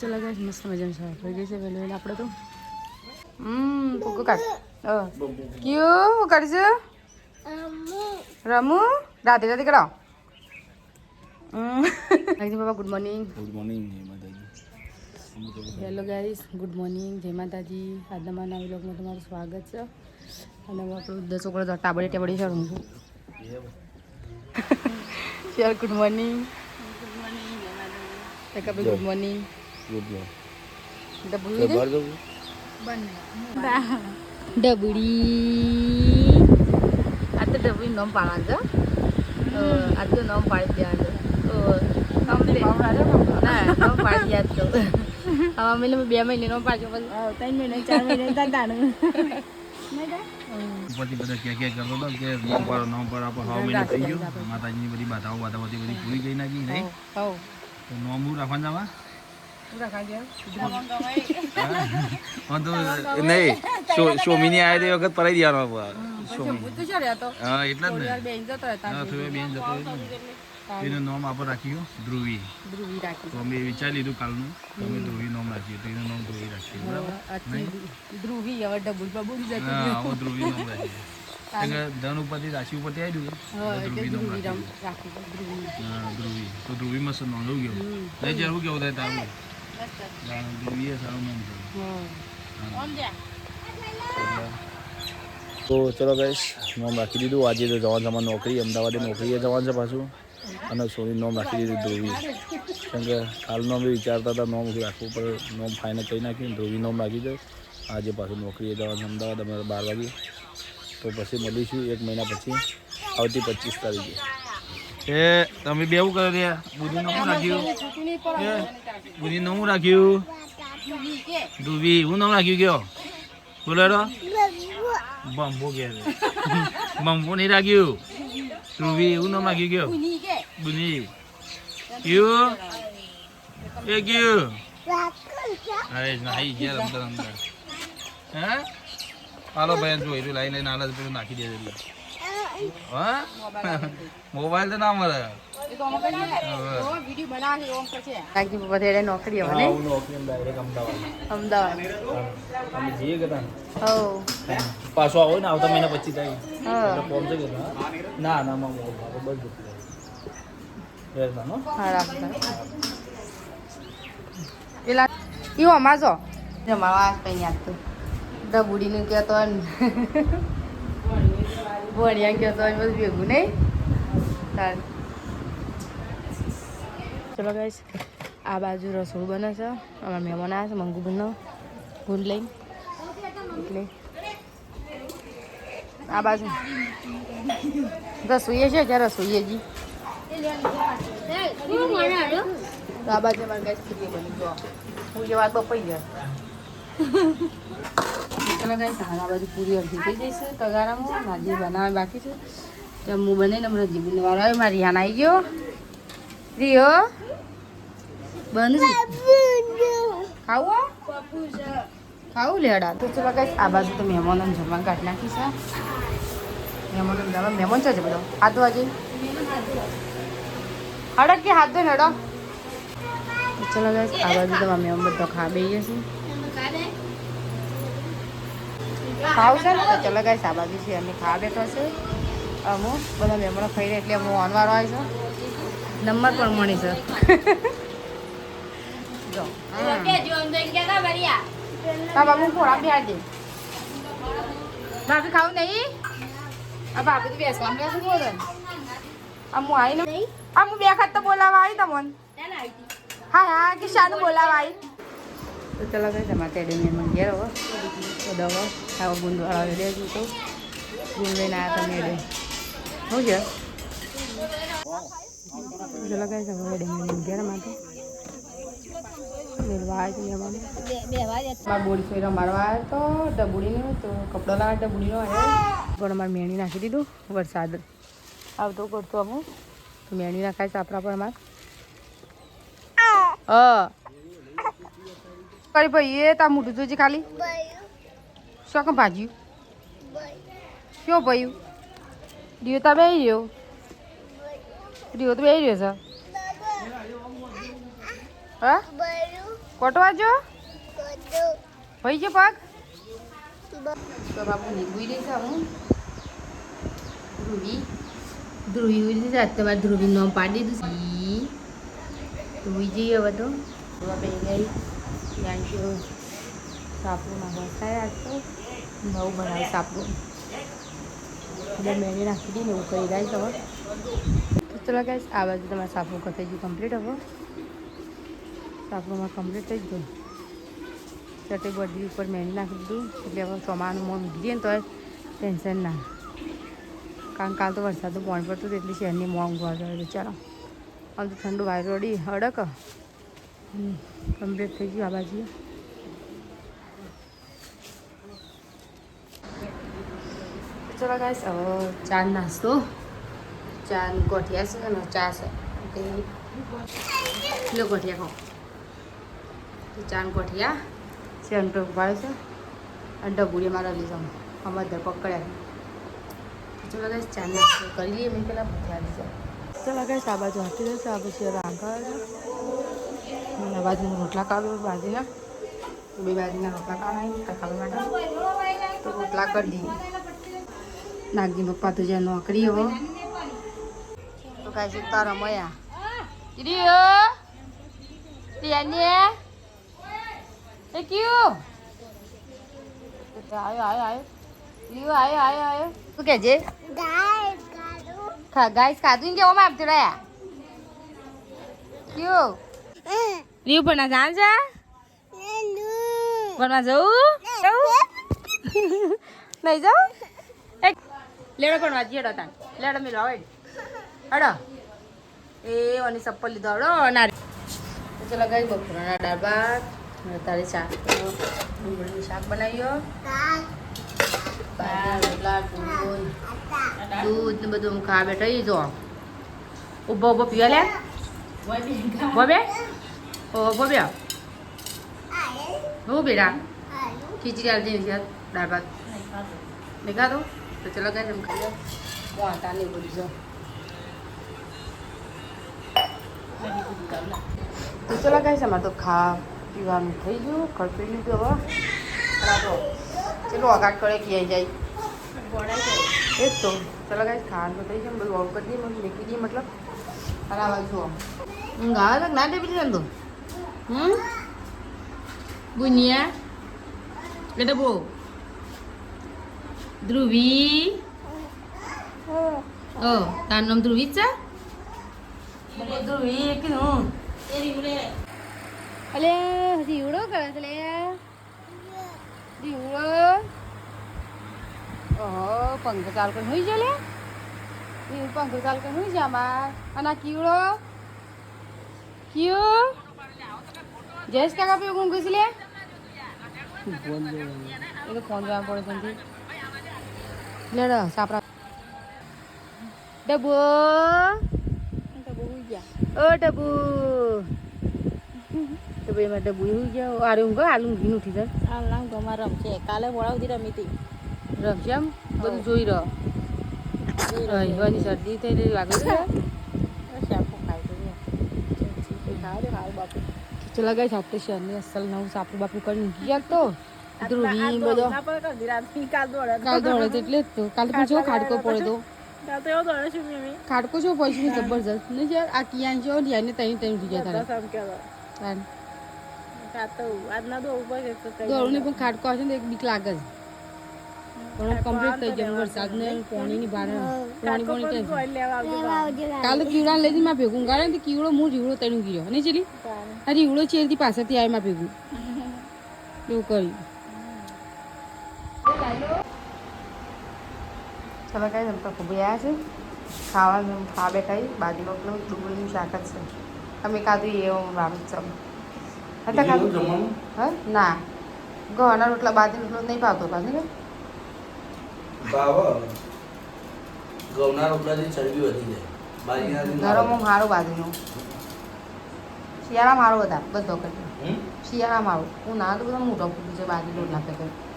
ચલો ગાઈસ મસ્ત મજાનું સવાર થઈ ગઈ છે વહેલું આપણે તો કુકુ કાઢ ક્યું કરશે રમુ રાધે રાધે કરાવો બાબા ગુડ મોર્નિંગ. ગુડ મોર્નિંગ જય માતાજી. હેલો ગાઈસ ગુડ મોર્નિંગ જય માતાજી. આજના મારા નવા વ્લોગમાં તમારું સ્વાગત છે. અને આપણું 10 છોકરો ટાબડી ટેબડી છે રમવું ચાલ good morning. Good morning. Good morning. ડબડી આ તો ડબડી નામ પાડવા છે. આજ તો નામ પાડી દેવા છે. નામ પાડી યાદ તો મહિને 2 મહિને નામ પાડજો પછી 3 મહિને 4 મહિને દાદાનું ઉપરથી બધા કે કરતો હતો કે નામ પાડો આપણે 6 મહિના થઈ ગયો. માતાજીની બધી બાધાઓ બધી પૂરી કરી નાખી નહીં. તો નામ રાખવાનું જવા નહીં સોમીની આવે તે વખત પરાઈ દેવાનો હા એટલે જ ને બેન જતો એનું નામ આપણે રાખ્યું ધ્રુવી. તો અમે વિચારી લીધું કાલનું અમે ધ્રુવી નામ રાખ્યું તો એનું નામ ધ્રુવી રાખ્યું બરાબર. ધ્રુવી હવે ડબલ બબુલ હા હવે ધ્રુવી નામ રાખ્યું ધન ઉપરથી રાશિ ઉપરથી આવી ધ્રુવી નામ રાખ્યું. હા ધ્રુવી તો ધ્રુવી મસ્ત નોંધવું ગયો નહીં જરૂર કેવું થાય તારું ધ્રુવી એ સારું નામ થયું. તો ચલો ગાઈસ નામ રાખી દીધું. આજે તો જવાનું તમારે નોકરી અમદાવાદે નોકરીએ જવાનું છે પાછું. અને સોની નામ રાખી દીધું ધ્રુવી. કેમ કે કાલનો અમે વિચારતા હતા નામ રાખવું પર નામ ફાઇનલ કરી નાખ્યું ધ્રુવી નામ રાખી દે. આજે પાછું નોકરીએ જવાનું છે અમદાવાદ અમારે 12 વાગે. તો પછી મળીશું 1 મહિના પછી આવતી 25 તારીખે. એ તમે બે એવું કરો રહ્યા બુદ્ધિ નામ રાખ્યું બુદ્ધિ નામ રાખ્યું ધ્રુવી હું નામ રાખ્યું કયો બોલો બમ્બો કે બમ્બો નહીં રાખ્યું ધ્રુવી એવું નામ રાખ્યું કયો બુની કયું એ કયું અરે નાહી ગયા રમતા હે હાલો ભાઈ જો એટલું લઈને આલા પેલું નાખી દે એટલે હા મોબાઈલ તો ના મળે નોકરી અમદાવાદ પાછો આવો ને આવતા મહિના 25 થાય પહોંચે કે ના ના બસ પેલા ઈવો અમાજો જમાવા કઈ યાદ તો ડબુડીનું કહેતો ભણ્યા કહેતો બસ ભેગું નહીં. ચલો ગાઈસ આ બાજુ રસોડું બને છે. અમારા મહેમાન આવ્યા છે મંગુબનનો ગુંદ લઈને એટલે આ બાજુ રસોઈએ છે જ્યાં રસોઈએ જી તો આ બાજુ અમારે ગાઈસ ખીચડી બની જો હું જે વાત બપાઈ જાય. ચલો ગાઈસ આ બાજુ પૂરી અડધી થઈ જઈ છે તગારામાં નાજી બનાવવા બાકી છે. જમવું બનાવીને હમણાં જીબુનો વાળો આવ્યો મારી રિહાન આવી ગયો રિયો બંધ ખાવું લેડા. તો ચલો ગાઈસ આ બાજુ તો મહેમાનોને જમવાનું કાઢી નાખી છે. મહેમાન છે બધો હાથ ધોવા જઈ હડક કે હાથ ધોઈને હડો. ચલો ગાઈસ આ બાજુ તો મહેમાન બધો ખા બેસી જશે ખાવું છે ને. તો ચલો ગાઈસ આ બાજુ છે એમને ખા બેઠો છે. અમુક બધા મહેમાનો ખાઈ રહ્યા એટલે અમુક ઓનવારો આવે છે નંબર પણ મળી છે જો બાબુ થોડા બિહાર દે ભાભી ખાવું નહીં આ ભાભી તો બેસવાનું બેસું બોલે આમ હું આવી ને આમ હું 2 વખત તો બોલાવા આવી તમને હા હા કે શાનું બોલાવા આવી. તો ચલો ભાઈ તમારે ટેડી મહેમાન ઘેર હવે તો દવા ખાવા ગુંદવાળા લેજો તો ગુંદ લઈને આવ્યા તમે એડે શું છે ચલો ગાઈસ હવે ટેડી મહેમાન ઘેર માટે બોડી ફેરો મારવા આવ્યો તો ડબુડીનું તો કપડો લાવે ડબુડીનો આવ્યો પણ અમારે મેણી નાખી દીધું વરસાદ આવતો કરતો અમુક તો મેણી નાખાય છે આપણા પર અમારે કરી ભાઈ એ તા મોટું જોજી ખાલી શું કેમ ભાજ્યું કયો ભાઈ ડીઓ તા બેસી રહ્યો ડીઓ તો બેસી રહ્યો છે હા કોટવા જો ભાઈ છે પગ તો બાપુ નીકળી રહી છે હું ધ્રુવી ઉઈ દીધી આજ તમારે ધ્રુવી નામ પાડી દીધું ધ્રુવી જઈએ હવે તો બે ગઈ ત્યાં કે સાપડું નાખવા આજ તો નવું બનાવે સાપડું એટલે મેને નાખી દઈને એવું કરી જાય હવે તો ચલો ગાઈસ આ બાજુ તમારે સાપડું થઈ ગયું કમ્પ્લીટ હવે સાપડુંમાં કમ્પ્લીટ થઈ ગયું ચટે બધી ઉપર મેની નાખી દીધું એટલે હવે ચોમાનું મોં મૂકી દઈએ ને તો ટેન્શન ના કારણ કાલ તો વરસાદનું પાણી પડતું હતું એટલે શહેરની મોં ઊંઘવા જાય ચાલો આમ તો ઠંડુ વાયરો અડી અડક કમ્પ્લીટ થઈ ગયું આ બાજુ ચલો ગાઈસ હવે ચા નાસ્તો ચા ગોઠિયા છે ને ચા છે લો ગોઠિયા ખાઓ ચા ગોઠિયા સેન્ટર ઉભાડે છે અને ડબુડી મારા લઈ જાઉં અમારે દર પકડ્યા ચલો ગાઈસ ચા નાસ્તો કરી લઈએ મેં પહેલાં ભૂખ્યા લઈ જાઉં ચલો ગાઈસ આ બાજુ હાથી જશે આ પછી રાંધા છે આ બાજુના રોટલા કાઢો બાજુના બે બાજુના રોટલા કાઢાય ખાવા માટે તો રોટલા કરી દઈએ નાગજી પપ્પા તો જ્યાં નોકરી હો તો કાંઈ છે તારા મયા એ ક્યું આયો શું કે છે ગાઈસ ખાધું ને કેવામાં આપતું રહ્યા ક્યું રીવ ભણા જાણ છે ભણવા જવું નહીં જાઉં લેડો પણ વાંચી હેડો તાન લેડો મેલો હડો એ ઓની ચપ્પલ લીધો હડો ના ચલો ગઈ બપોરના દાળ ભાત તારે શાક ડુંગળીનું શાક બનાવ્યો રોટલા દૂધ ને બધું ખાવા બેઠા જો ઉભો ઉભો પીવા લે બોબે બોબે હું બેટા ખીચડી આવતી નથી દાળ ભાત દેખા દો તો ચલો ગાઈસ हम खाइए वाटा नहीं बोल जो तो चलो गाइस हमारे तो खा पीવાનું થઈ ગયું ખડપી લીધું હવે તો ચલો આગાટ કરે કે જાય એ તો ચલો ગાઈસ ખાવાનું થઈ ગયું બધું ઓફ કરી દઈએ મૂકી દઈએ મતલબ અને આ બાજુ ઊંઘ આવે તો ના ડેબી લીધું ગુનિયા એટલે બહુ ધ્રુવી ઓ તારું નામ ધ્રુવી છે ધ્રુવી કીધું અલે રીવડો કરે છે લે રીવડો ઓહો પંખો ચાલુ કરીને હોઈ જાય લે પંખો ચાલુ કરીને હોઈ જાય આમાં અને આ કીવડો ક્યુ જયેશ કાકા પે ઊંઘ ઘૂસી લે એ તો ફોન જોવા પડે ત્યાંથી લેડો સાપરા ડબુ ઓ ડબુ તો ભાઈ મારે ડબુ હોઈ ગયા આરે ઊંઘ આલુ ઊંઘીને ઉઠી જાય હાલ ના ઊંઘ અમારે રમશે કાલે મોડા સુધી રમી હતી રમશે એમ બધું જોઈ રહ્યો હવાની શરદી થઈ રહી વાગે શાપો ખાઈ બાપુ ચલા ગઈ સાપતે શહેરની અસલ નવું સાપડું બાપુ કરી ગયા તો ધ્રુવી બધો કાલ દોડે એટલે જ તો કાલ તો જો ખાડકો પડે તો ખાડકો જો પૈસા જબરજસ્ત નહીં છે આ કિયાન છે યાને તઈ તઈ ઉઠી જાય દોડને પણ ખાડકો આવશે ને એક બીક લાગે જ પણ કમ્પ્લીટ થઈ જાય વરસાદ ને પાણીની બહાર પાણી કાલે કીવડા લઈ માં ભેગું ગાડે ને કીવડો હું રીવડો તઈ ગયો નહીં ચલી આ રીવડો ચેરથી પાછળથી આવે માં ભેગું એવું કર્યું ચલો કાંઈ જમતા ખૂબ આવ્યા છે ખાવાનું ખા બેઠા બાજુ રોટલું ડુંગળીનું શાક જ છે અમે ખાધું એવું રામ ચમ હતા ખાધું હા ના ઘઉંના રોટલા બાજુ રોટલો નહીં ભાવતો પાછું ને ઘઉંના રોટલાથી ચરબી વધી જાય ગરમમાં મારું બાજુનું શિયાળામાં મારું બધા બધો કરી શિયાળામાં મારું હું ના તો બધા મોટો ફૂટી છે બાજુ રોટલા પેકેટ